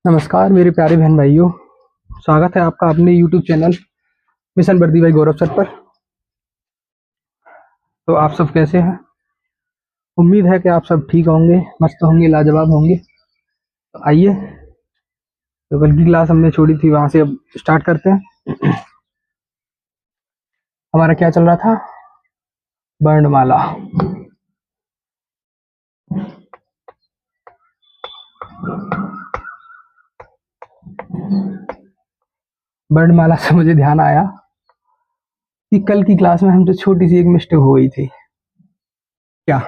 नमस्कार मेरे प्यारे बहन भाइयों। स्वागत है आपका अपने YouTube चैनल मिशन वर्दी भाई गौरव सर पर। तो आप सब कैसे हैं? उम्मीद है कि आप सब ठीक होंगे, मस्त होंगे, लाजवाब होंगे। तो आइए, तो कल की क्लास हमने छोड़ी थी वहां से अब स्टार्ट करते हैं। हमारा क्या चल रहा था? वर्णमाला। वर्णमाला से मुझे ध्यान आया कि कल की क्लास में हमसे छोटी सी एक मिस्टेक हो गई थी। क्या?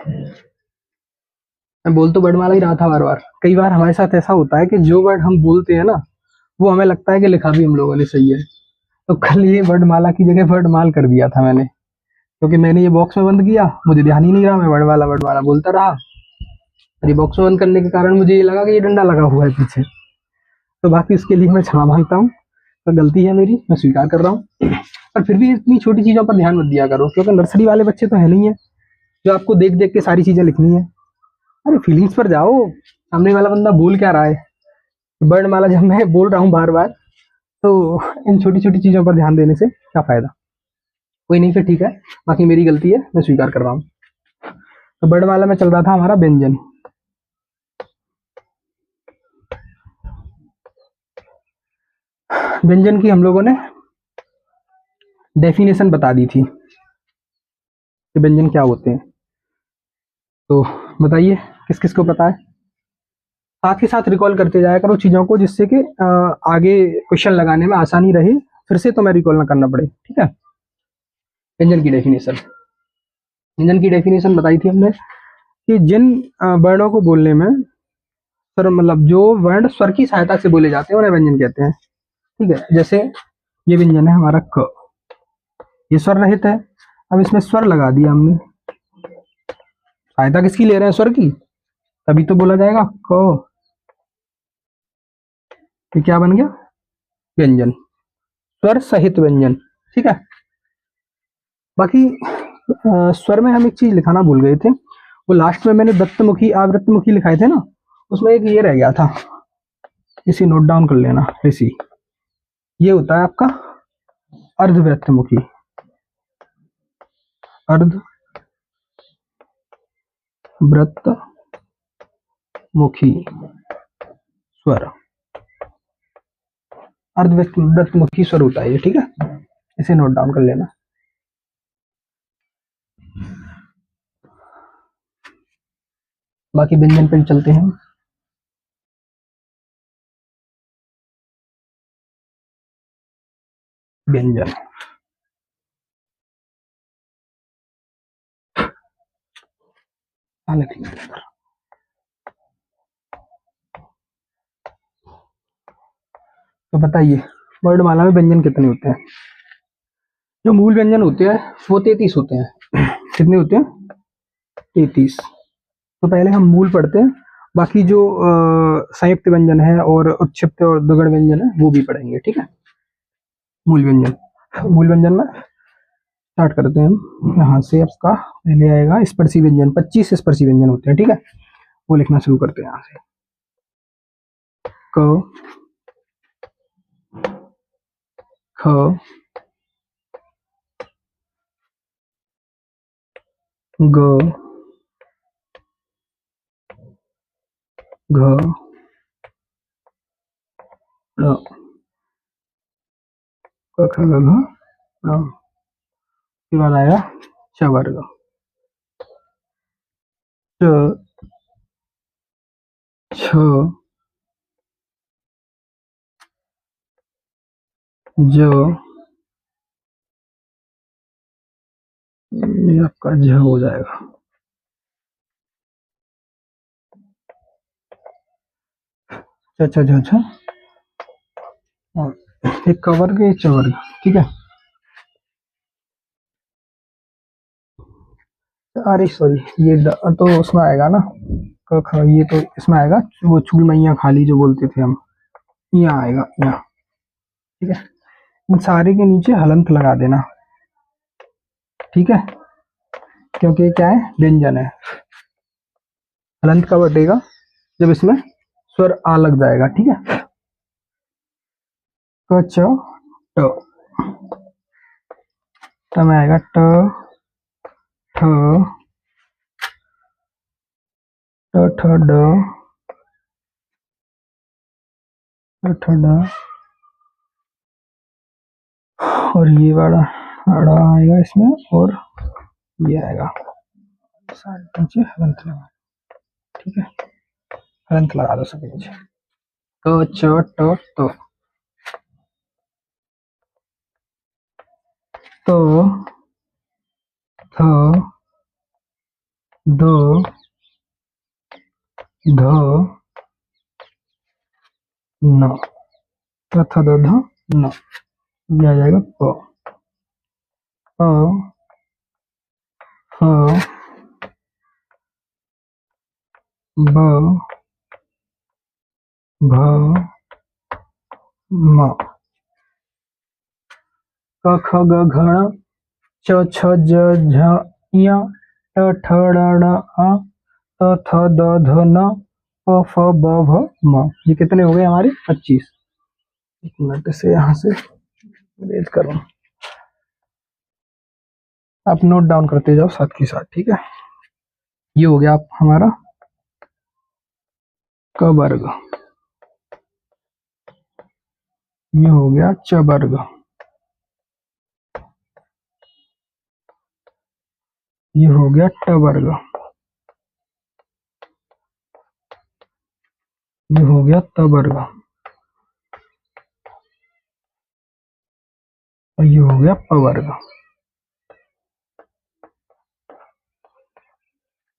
मैं बोल तो वर्णमाला ही रहा था बार बार। कई बार हमारे साथ ऐसा होता है कि जो वर्ड हम बोलते हैं ना, वो हमें लगता है कि लिखा भी हम लोगों ने सही है। तो कल ये वर्णमाला की जगह वर्डमाल कर दिया था मैंने, क्योंकि मैंने ये बॉक्स में बंद किया, मुझे ध्यान ही नहीं रहा, मैं वर्डमाला बोलता रहा। और ये बॉक्स में बंद करने के कारण मुझे ये लगा कि ये डंडा लगा हुआ है पीछे। तो बाकी उसके लिए मैं क्षमा मांगता हूँ। तो गलती है मेरी, मैं स्वीकार कर रहा हूँ। पर फिर भी इतनी छोटी चीजों पर ध्यान मत दिया करो, क्योंकि नर्सरी वाले बच्चे तो है नहीं है जो आपको देख देख के सारी चीजें लिखनी है। अरे फीलिंग्स पर जाओ, सामने वाला बंदा बोल क्या रहा है। वर्णमाला जब मैं बोल रहा हूँ बार बार, तो इन छोटी छोटी चीजों पर ध्यान देने से क्या फायदा। कोई नहीं, फिर ठीक है, बाकी मेरी गलती है, मैं स्वीकार कर रहा हूँ। तो वर्णमाला में चल रहा था हमारा व्यंजन। व्यंजन की हम लोगों ने डेफिनेशन बता दी थी कि व्यंजन क्या होते हैं। तो बताइए किस किस को पता है। साथ ही साथ रिकॉल करते जाया करो चीजों को, जिससे कि आगे क्वेश्चन लगाने में आसानी रहे, फिर से तुम्हें रिकॉल ना करना पड़े। ठीक है। व्यंजन की डेफिनेशन, व्यंजन की डेफिनेशन बताई थी हमने कि जिन वर्णों को बोलने में स्वर, मतलब जो वर्ण स्वर की सहायता से बोले जाते हैं, उन्हें व्यंजन कहते हैं। ठीक है। जैसे ये व्यंजन है हमारा क, ये स्वर रहित है। अब इसमें स्वर लगा दिया हमने, सहायता किसकी ले रहे हैं? स्वर की, तभी तो बोला जाएगा क। ये क्या बन गया? व्यंजन, स्वर सहित व्यंजन। ठीक है। बाकी स्वर में हम एक चीज लिखाना भूल गए थे, वो लास्ट में मैंने दत्तमुखी आवृत्तमुखी लिखाए थे ना, उसमें एक ये रह गया था, इसे नोट डाउन कर लेना। इसी ये होता है आपका अर्धवृत्तमुखी, अर्धवृत्तमुखी स्वर, अर्धवृत्तमुखी स्वर होता है ये। ठीक है, इसे नोट डाउन कर लेना। बाकी व्यंजन पे चलते हैं। व्यंजन, तो बताइए वर्णमाला में व्यंजन कितने होते हैं? जो मूल व्यंजन होते हैं वो 33 होते हैं। कितने होते हैं? 33। तो पहले हम मूल पढ़ते हैं, बाकी जो संयुक्त व्यंजन है और उत्क्षिप्त और दुगण व्यंजन है वो भी पढ़ेंगे। ठीक है। मूल व्यंजन, मूल व्यंजन में स्टार्ट करते हैं हम यहाँ से। आपका पहले आएगा स्पर्शी व्यंजन। 25 स्पर्शी व्यंजन होते हैं। ठीक है, वो लिखना शुरू करते हैं यहाँ से। क, ख, ग, घ, ङ, क, ख, ग, घ, ङ। उसके बाद आएगा च वर्ग, च, छ, ज, ये आपका झ हो जाएगा। छ, छ, झ, छ, एक का वर्ग, एक च वर्ग। ठीक है। अरे सॉरी, ये तो उसमें आएगा ना, क ख, ये तो इसमें आएगा, वो चूल मैया खाली जो बोलते थे हम, यहाँ आएगा यहाँ। ठीक है। इन सारे के नीचे हलंत लगा देना। ठीक है, क्योंकि ये क्या है? व्यंजन है। हलंत कब हटेगा? जब इसमें स्वर आ लग जाएगा। ठीक है। क च ट, ट में आएगा ट ठ ट ठ ड ट ठ ड, और ये वाला अड़ा आएगा इसमें, और ये आएगा साइड नीचे हलंत लगा। ठीक है, हलंत लगा दो सभी नीचे। क च ट त, तो थ द ध न, थ द ध न, ये आ जाएगा प, प फ ब भ म, क ख ग घ ङ, च छ ज झ ञ, ट ठ ड ढ अ, त थ द ध न, प फ ब भ म। ये कितने हो गए हमारे? 25। एक मिनट से यहाँ से रेज करूँ, आप नोट डाउन करते जाओ साथ के साथ। ठीक है, ये हो गया आप हमारा क वर्ग, ये हो गया च वर्ग, ये हो गया ट वर्ग, ये हो गया त वर्ग, और ये हो गया प वर्ग।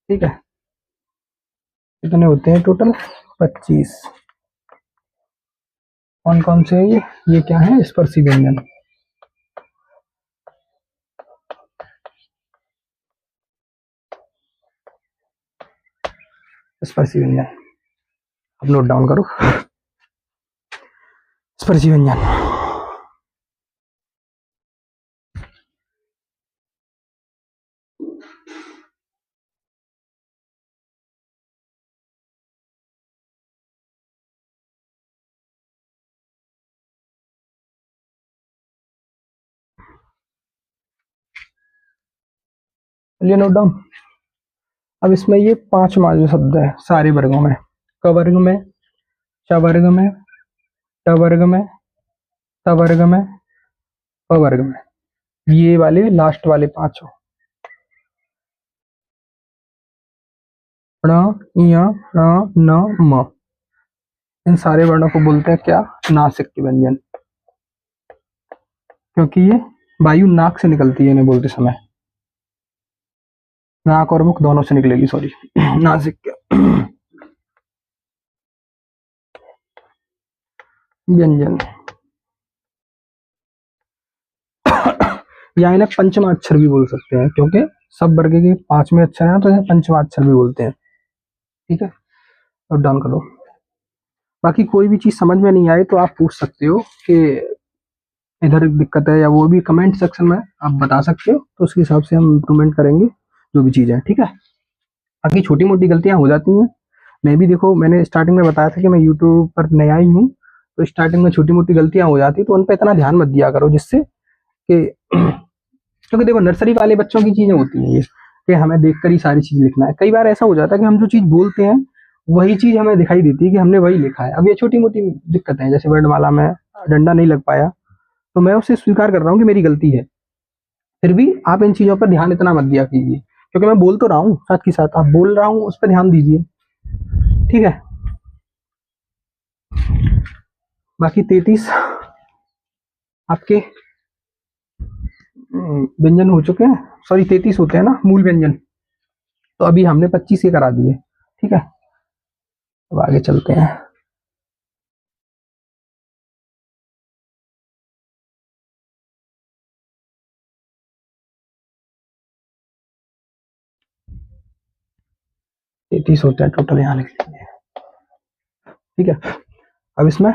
ठीक है, कितने होते हैं टोटल? 25। कौन कौन से है ये क्या है? स्पर्शी व्यंजन। स्पर्शी व्यंजन अब नोट डाउन करो। स्पर्शी व्यंजन, चलिए नोट डाउन। अब इसमें ये 5 जो शब्द है सारे वर्गों में, क वर्ग में, च वर्ग में, ट वर्ग में, त वर्ग में, प वर्ग में, ये वाले लास्ट वाले 5 ण, ञ, ण, न, म, इन सारे वर्णों को बोलते हैं क्या? नासिक के व्यंजन, क्योंकि ये वायु नाक से निकलती है इन्हें बोलते समय, नाक और मुख दोनों से निकलेगी, सॉरी। नासिक के व्यंजन, या इन्हें पंचमा अक्षर भी बोल सकते हैं, क्योंकि सब वर्ग के 5वें अक्षर हैं तो इन्हें पंचमा अक्षर भी बोलते हैं। ठीक है, नोट डाउन करो। बाकी कोई भी चीज समझ में नहीं आए तो आप पूछ सकते हो कि इधर दिक्कत है, या वो भी कमेंट सेक्शन में आप बता सकते हो, तो उसके हिसाब से हम इम्प्रूवमेंट करेंगे जो भी चीज़ है। ठीक है, बाकी छोटी मोटी गलतियां हो जाती हैं। मैं भी देखो, मैंने स्टार्टिंग में बताया था कि मैं यूट्यूब पर नया ही हूँ, तो स्टार्टिंग में छोटी मोटी गलतियां हो जाती, तो उन पर इतना ध्यान मत दिया करो, जिससे कि क्योंकि देखो नर्सरी वाले बच्चों की चीजें होती हैं ये, कि हमें देखकर ही सारी चीज लिखना है। कई बार ऐसा हो जाता है कि हम जो चीज बोलते हैं वही चीज हमें दिखाई देती है कि हमने वही लिखा है। अब ये छोटी मोटी दिक्कतें हैं, जैसे वर्णमाला में डंडा नहीं लग पाया, तो मैं उसे स्वीकार कर रहा हूँ कि मेरी गलती है। फिर भी आप इन चीजों पर ध्यान इतना मत दिया कीजिए, क्योंकि मैं बोल तो रहा हूँ साथ के साथ, आप बोल रहा हूँ उस पर ध्यान दीजिए। ठीक है, बाकी 33 आपके व्यंजन हो चुके हैं, सॉरी 33 होते हैं ना मूल व्यंजन, तो अभी हमने 25 ही करा दिए। ठीक है, अब आगे चलते हैं। तैतीस होते हैं टोटल, यहाँ लिख लीजिए। ठीक है, अब इसमें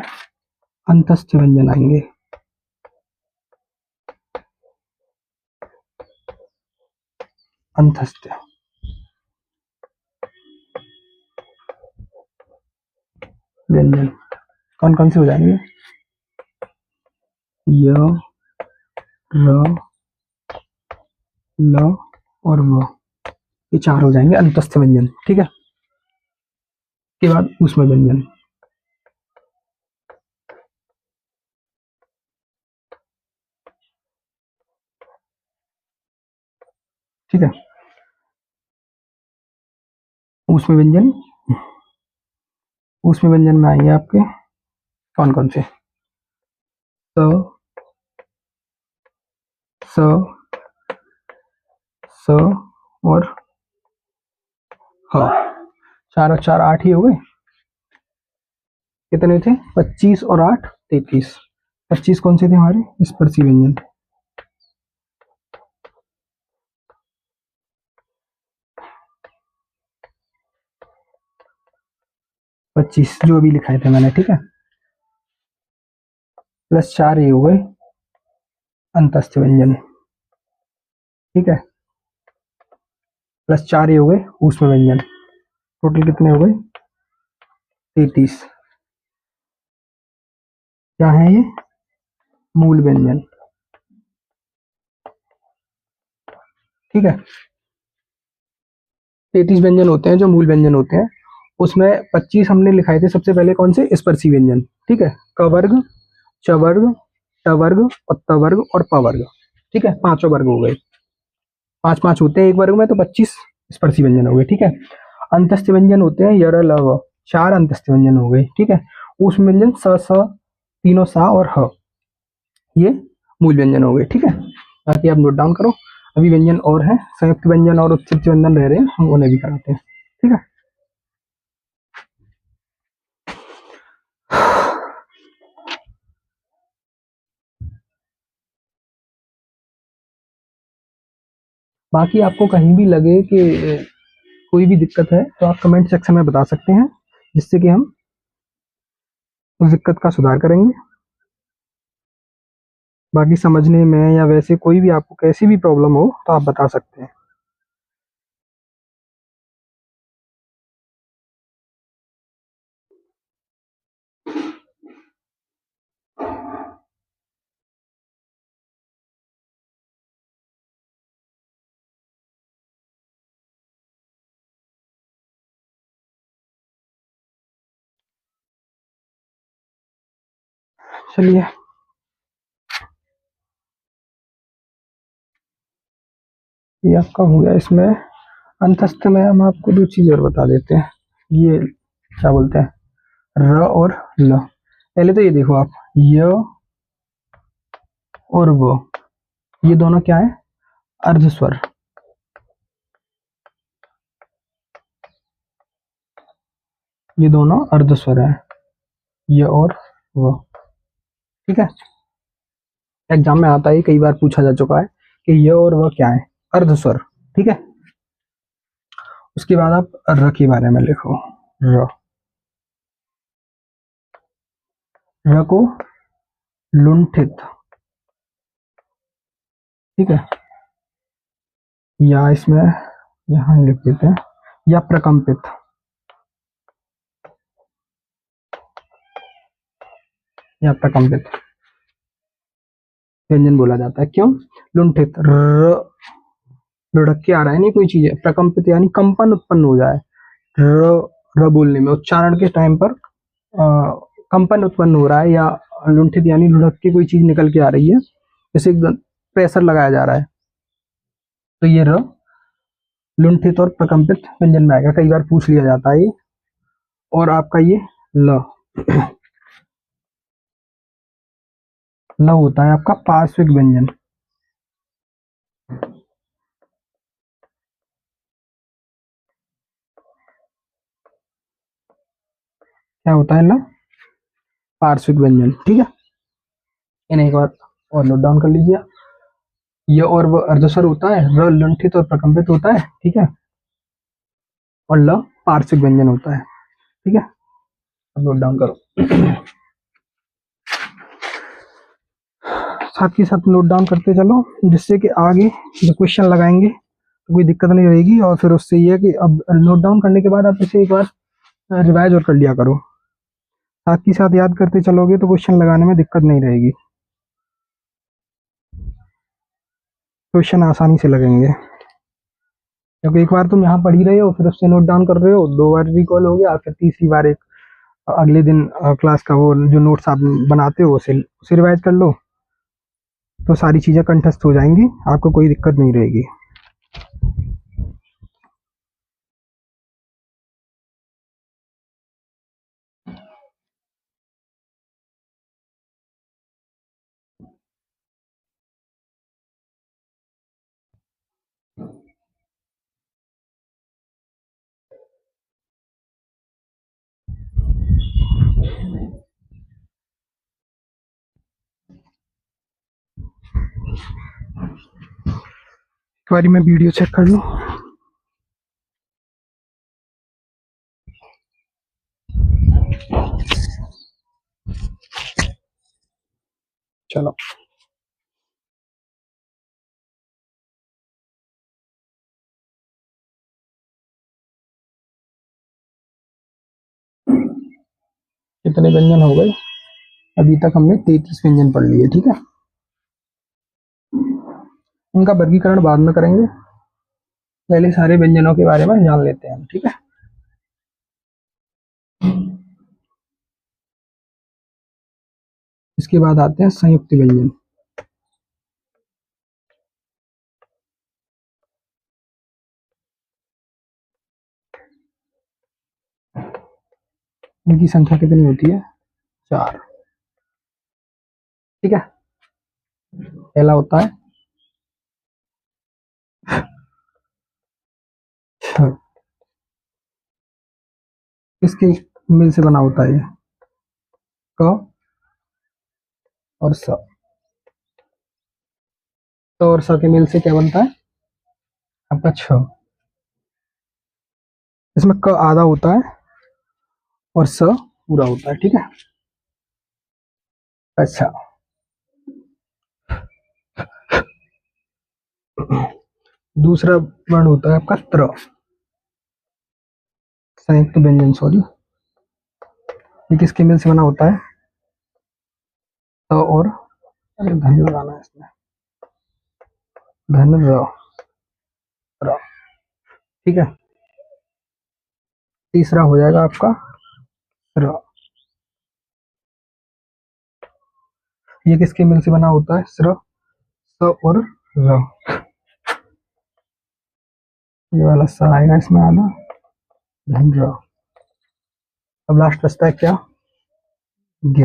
अंतस्थ व्यंजन आएंगे। अंतस्थ व्यंजन कौन कौन से हो जाएंगे? य, र, ल और व, ये चार हो जाएंगे अंतस्थ व्यंजन। ठीक है, के बाद ऊष्म व्यंजन। ठीक है, ऊष्म व्यंजन, ऊष्म व्यंजन में आएंगे आपके कौन कौन से? स, स, स और ह। चार और चार आठ ही हो गए। कितने थे? 25 और 8 33। 25 कौन से थे हमारे? स्पर्शी व्यंजन। 25 जो अभी लिखाए थे मैंने। ठीक है, प्लस 4 ये हो गए अंतस्थ व्यंजन। ठीक है, प्लस 4 ये हो गए ऊष्म व्यंजन। टोटल कितने हो गए? 33। क्या है ये? मूल व्यंजन। ठीक है, 33 व्यंजन होते हैं जो मूल व्यंजन होते हैं। उसमें 25 हमने लिखाए थे सबसे पहले कौन से? स्पर्शी व्यंजन। ठीक है, क वर्ग, च वर्ग, ट वर्ग और त वर्ग और प वर्ग। ठीक है, पांचों वर्ग हो गए। पांच पांच होते हैं एक वर्ग में, तो 25 स्पर्शी व्यंजन हो गए। ठीक है, अंतस्थ व्यंजन होते हैं यर, ल, व। चार अंतस्थ व्यंजन हो गए। ठीक है, ऊष्म व्यंजन स, स, तीनों सा और ह, ये मूल व्यंजन हो गए। ठीक है, बाकी आप नोट डाउन करो। अभी व्यंजन और हैं, संयुक्त व्यंजन और उत्सर्जित व्यंजन रह रहे हैं, हम उन्हें भी कराते हैं। ठीक है, बाकी आपको कहीं भी लगे कि कोई भी दिक्कत है तो आप कमेंट सेक्शन में बता सकते हैं, जिससे कि हम उस दिक्कत का सुधार करेंगे। बाकी समझने में या वैसे कोई भी आपको कैसी भी प्रॉब्लम हो तो आप बता सकते हैं। चलिए, ये आपका हो गया। इसमें अंतस्थ में हम आपको दो चीज और बता देते हैं। ये क्या बोलते हैं? र और ल। पहले तो ये देखो आप, य और व, ये दोनों क्या है? अर्ध स्वर। ये दोनों अर्ध स्वर है, य और व। ठीक है, एग्जाम में आता है, कई बार पूछा जा चुका है कि य और व क्या है? अर्ध स्वर। ठीक है, उसके बाद आप र के बारे में लिखो। र, र को लुंठित। ठीक है, या इसमें यहां लिख देते हैं, या प्रकंपित। या प्रकंपित व्यंजन बोला जाता है। क्यों? लुंठित, र लुढ़क के आ रहा है, नहीं कोई चीज है। प्रकंपित यानी कंपन उत्पन्न हो जाए। र बोलने में, उच्चारण के टाइम पर कंपन उत्पन्न हो रहा है, या लुंठित यानी लुढ़क के कोई चीज निकल के आ रही है, जैसे एकदम प्रेशर लगाया जा रहा है, तो ये र लुंठित और प्रकंपित व्यंजन में आएगा। कई बार पूछ लिया जाता है ये। और आपका ये ल, ल होता है आपका पार्श्विक व्यंजन। क्या होता है ल? पार्श्विक व्यंजन। ठीक है, इन्हें एक बार और नोट डाउन कर लीजिए। ये और वो अर्धस्वर होता है, र लुंठित और प्रकंपित होता है। ठीक है, और ल पार्श्विक व्यंजन होता है। ठीक है, अब नोट डाउन करो। साथ ही साथ नोट डाउन करते चलो, जिससे कि आगे जो क्वेश्चन लगाएंगे तो कोई दिक्कत नहीं रहेगी। और फिर उससे ये है कि अब नोट डाउन करने के बाद आप इसे एक बार रिवाइज और कर लिया करो। साथ ही साथ याद करते चलोगे तो क्वेश्चन लगाने में दिक्कत नहीं रहेगी। क्वेश्चन आसानी से लगेंगे, क्योंकि एक बार तुम यहाँ पढ़ ही रहे हो, फिर उससे नोट डाउन कर रहे हो, 2 बार रिकॉल हो गया, फिर तीसरी बार एक अगले दिन क्लास का वो जो नोट्स आप बनाते हो उसे रिवाइज कर लो, तो सारी चीज़ें कंठस्थ हो जाएंगी, आपको कोई दिक्कत नहीं रहेगी। एक बारी मैं वीडियो चेक कर लूँ। चलो कितने व्यंजन हो गए? अभी तक हमने 33 व्यंजन पढ़ लिए, ठीक है। उनका वर्गीकरण बाद में करेंगे, पहले सारे व्यंजनों के बारे में जान लेते हैं हम, ठीक है। इसके बाद आते हैं संयुक्त व्यंजन। इनकी संख्या कितनी होती है? 4, ठीक है। पहला होता है छ, किसके मिल से बना होता है? क और स। क और स के मिल से क्या बनता है आपका? छ। इसमें क आधा होता है और स पूरा होता है, ठीक है। अच्छा, दूसरा वर्ण होता है आपका त्र, संयुक्त व्यंजन, सॉरी। ये किसके मिल से बना होता है? त और, अरे धन लगाना है इसमें, धन र, र, ठीक है। तीसरा हो जाएगा आपका र, ये किसके मिल से बना होता है? स्र, स और र। ये वाला स आएगा इसमें आधा, धन र। अब लास्ट बचता है क्या? ज्ञ।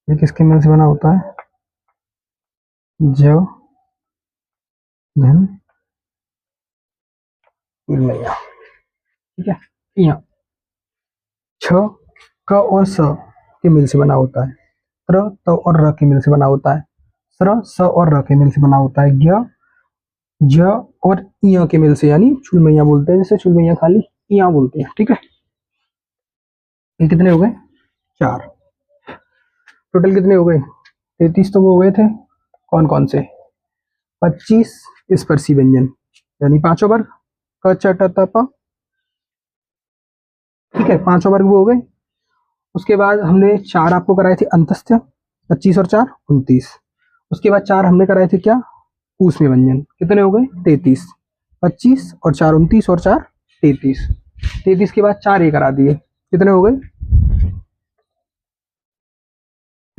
ये किसके मिल से बना होता है? ज, धन इलैया, ठीक है। यहाँ छ, क और स के मिल से बना होता है। त्र, त और र के मिल से बना होता है। स्र, स और र के मिल से बना होता है। ज्ञ, ज और इ के मिल से, यानी चुलमैया बोलते हैं, जैसे चुलमैया खाली इया बोलते हैं, ठीक है। ये कितने हो गए? 4। टोटल कितने हो गए? 33 तो वो हो गए थे, कौन कौन से? 25 स्पर्शी व्यंजन, यानी पांचों वर्ग, क च ट त प, ठीक है, पांचों वर्ग वो हो गए। उसके बाद हमने 4 आपको कराए थे अंतस्थ, 25 और 4 29। उसके बाद 4 हमने कराए थे क्या? ऊष्मीय व्यंजन, कितने हो गए? 33। 25 और 4 29 और 4 33। 33 के बाद 4 ये करा दिए, कितने हो गए?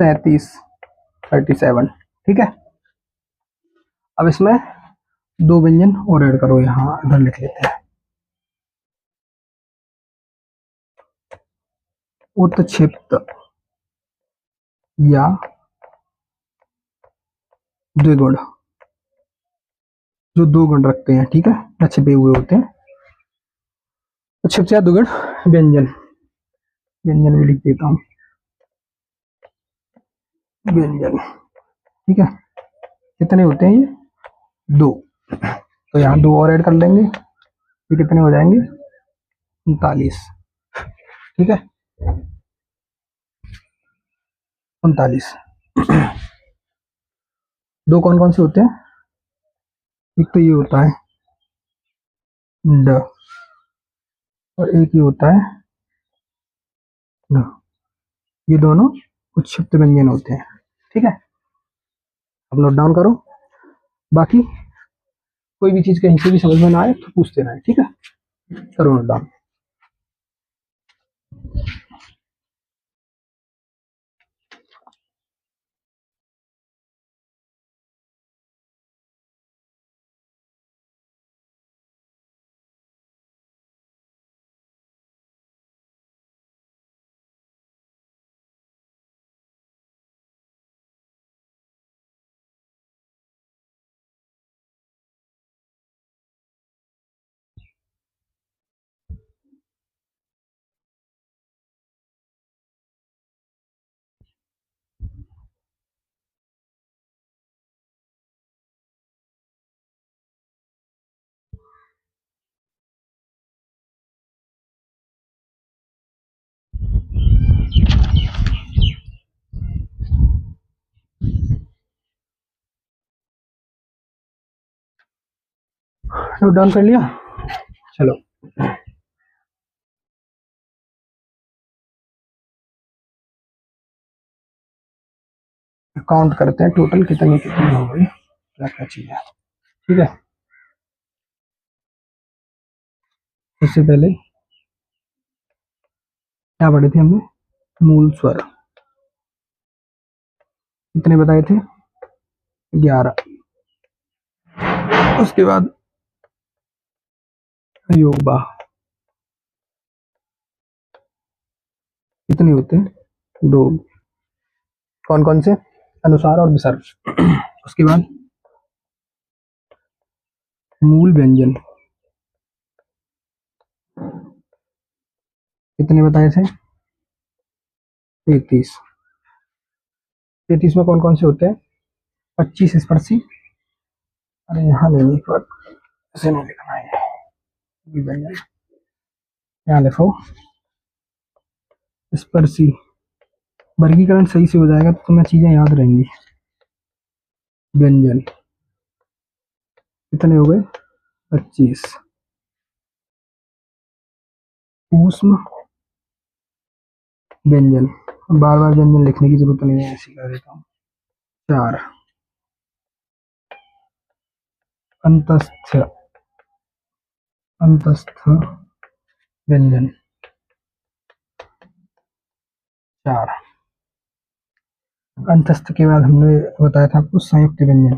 37, 37, ठीक है। अब इसमें 2 व्यंजन और ऐड करो, यहाँ इधर लिख लेते हैं। उत्क्षिप्त या द्विगुण, जो 2 गुण रखते हैं, ठीक है, या छिपे हुए होते हैं। उत्क्षिप्त या द्विगुण व्यंजन, व्यंजन भी लिख देता हूँ, व्यंजन, ठीक है। कितने होते हैं ये? 2। तो यहाँ 2 और ऐड कर लेंगे, ये कितने हो जाएंगे? 39, ठीक है, 39। 2 कौन कौन से होते हैं? एक तो ये होता है ड, और एक ये होता है न। ये दोनों उत्क्षिप्त व्यंजन होते हैं, ठीक है। अब नोट डाउन करो, बाकी कोई भी चीज कहीं से भी समझ में ना आए तो पूछते रहे, ठीक है। करो नोट डाउन। नोट डाउन कर लिया, चलो काउंट करते हैं टोटल कितनी कितनी हो गई, क्या क्या चीज है, ठीक है। इससे पहले क्या पढ़े थे हमने, मूल स्वर कितने बताए थे, 11। उसके बाद योगबा कितने होते हैं, 2। कौन कौन से, अनुसार और विसर्ग। उसके बाद मूल व्यंजन कितने बताए थे, 33। 33 में कौन कौन से होते हैं, 25 स्पर्शी, अरे यहाँ नहीं, एक बार ऐसे नहीं लिखना है, मूल व्यंजन यहाँ लिखो स्पर्शी, वर्गीकरण सही से हो जाएगा तो तुम्हें चीजें याद रहेंगी। व्यंजन कितने हो गए, 25। ऊष्म व्यंजन, बार बार व्यंजन लिखने की जरूरत नहीं है, ऐसे कर देता हूँ, 4। अंतस्थ, अंतस्थ व्यंजन 4। अंतस्थ के बाद हमने बताया था आपको संयुक्त व्यंजन,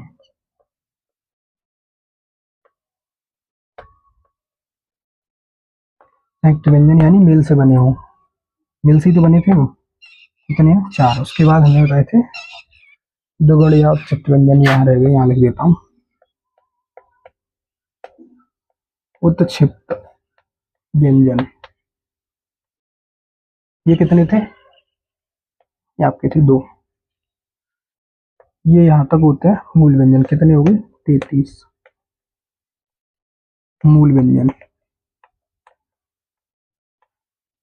संयुक्त व्यंजन यानी मेल से बने हो, मेल से ही तो बने थे वो, कितने हैं, 4। उसके बाद हमने बताए थे दुगुण या उपचित व्यंजन, यहाँ रह गए, यहाँ लिख देता हूँ, उत्क्षिप्त व्यंजन, ये कितने थे, ये आपके थे 2। ये यहाँ तक होते हैं मूल व्यंजन, कितने हो गए, 33 मूल व्यंजन,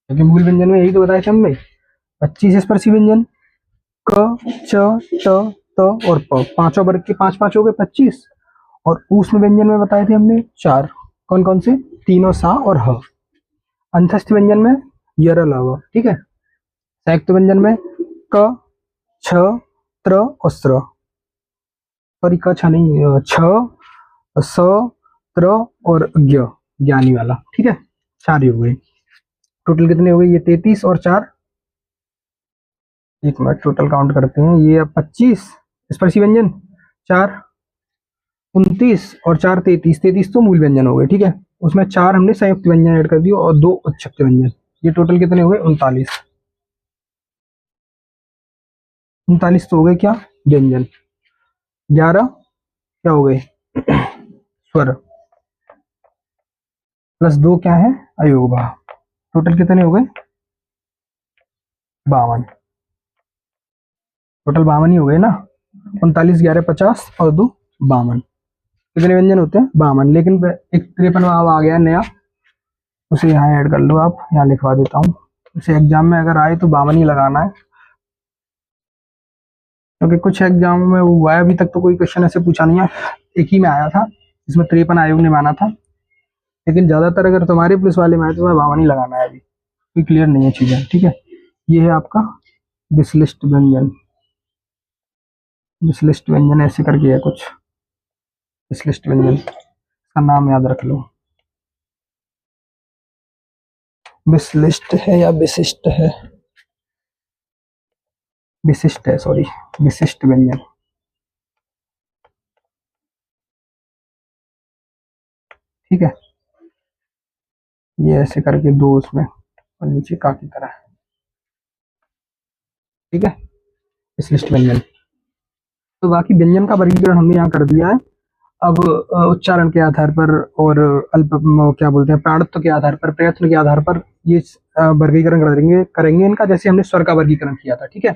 क्योंकि मूल व्यंजन में यही तो बताया था हमने, 25 स्पर्शी व्यंजन, क च ट त और प, पांचों वर्ग के 5 5 हो गए 25। और ऊष्म व्यंजन में बताए थे हमने 4, कौन कौन से, तीनों सा और ह। अंतस्थ व्यंजन में यर लव, ठीक है। संयुक्त व्यंजन में क छ त्र और स्र, सॉरी क छ नहीं, छ स त्र और ज्ञ, ज्ञानी वाला, ठीक है। 4 ही हो गए, टोटल कितने हो गए, ये 33 और 4, एक मिनट टोटल काउंट करते हैं, ये 25 स्पर्शी व्यंजन, 4 29 और 4 33, 33 तो मूल व्यंजन हो गए, ठीक है। उसमें 4 हमने संयुक्त व्यंजन ऐड कर दिए और 2 उच्चक्त व्यंजन, ये टोटल कितने हो गए, 39। 39 तो हो गए क्या, व्यंजन। 11 क्या हो गए, स्वर, प्लस 2 क्या है, अयोगवा, टोटल कितने हो गए, 52। टोटल 52 ही हो गए ना, 39 11 50 और 2 52, कितने व्यंजन होते हैं, 52। लेकिन एक 53 आ गया नया, उसे यहाँ ऐड कर लो आप, यहाँ लिखवा देता हूँ, उसे एग्जाम में अगर आए तो 52 ही लगाना है, क्योंकि कुछ एग्जाम में वो हुआ है, अभी तक तो कोई क्वेश्चन ऐसे पूछा नहीं है, एक ही में आया था जिसमें 53 आयोग ने माना था, लेकिन ज्यादातर अगर तुम्हारे पुलिस वाले में आए तो 52 ही लगाना है, अभी कोई क्लियर नहीं है चीजें, ठीक है। ये है आपका विश्लिष्ट व्यंजन, विशिष्ट व्यंजन ऐसे करके है कुछ, विशिष्ट व्यंजन का नाम याद रख लो। विशिष्ट है या विशिष्ट है, विशिष्ट है, सॉरी, विशिष्ट व्यंजन। ठीक है, ये ऐसे करके दो उसमें और नीचे का की तरह। ठीक है, विशिष्ट व्यंजन। तो बाकी व्यंजन का वर्गीकरण हमने यहाँ कर दिया है। अब उच्चारण के आधार पर और अल्प क्या बोलते हैं प्राणत्व के आधार पर, प्रयत्न के आधार पर ये वर्गीकरण करेंगे इनका, जैसे हमने स्वर का वर्गीकरण किया था। ठीक है,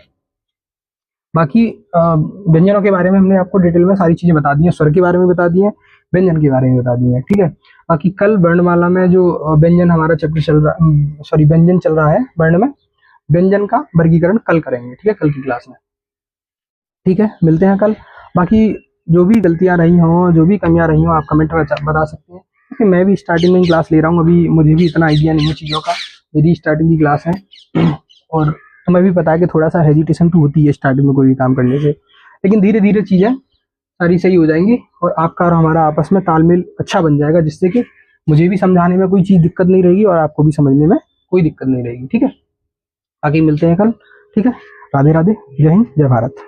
बाकी व्यंजनों के बारे में हमने आपको डिटेल में सारी चीजें बता दी हैं, स्वर के बारे में बता दी है, व्यंजन के बारे में बता दी है। ठीक है, बाकी कल वर्णमाला में जो व्यंजन हमारा चैप्टर चल रहा, सॉरी व्यंजन चल रहा है वर्ण में, व्यंजन का वर्गीकरण कल करेंगे। ठीक है, कल की क्लास में। ठीक है, मिलते हैं कल। बाकी जो भी गलतियां रही हों, जो भी कमियां रही हों, आप कमेंट में बता सकते हैं, क्योंकि मैं भी स्टार्टिंग में क्लास ले रहा हूँ, अभी मुझे भी इतना आइडिया नहीं है चीज़ों का, मेरी स्टार्टिंग की क्लास है और तुम्हें भी पता है कि थोड़ा सा हेजिटेशन तो होती है स्टार्टिंग में कोई भी काम करने से, लेकिन धीरे धीरे चीज़ें सारी सही हो जाएंगी और आपका और हमारा आपस में तालमेल अच्छा बन जाएगा, जिससे कि मुझे भी समझाने में कोई चीज़ दिक्कत नहीं रहेगी और आपको भी समझने में कोई दिक्कत नहीं रहेगी। ठीक है, बाकी मिलते हैं कल। ठीक है, राधे राधे, जय हिंद, जय भारत।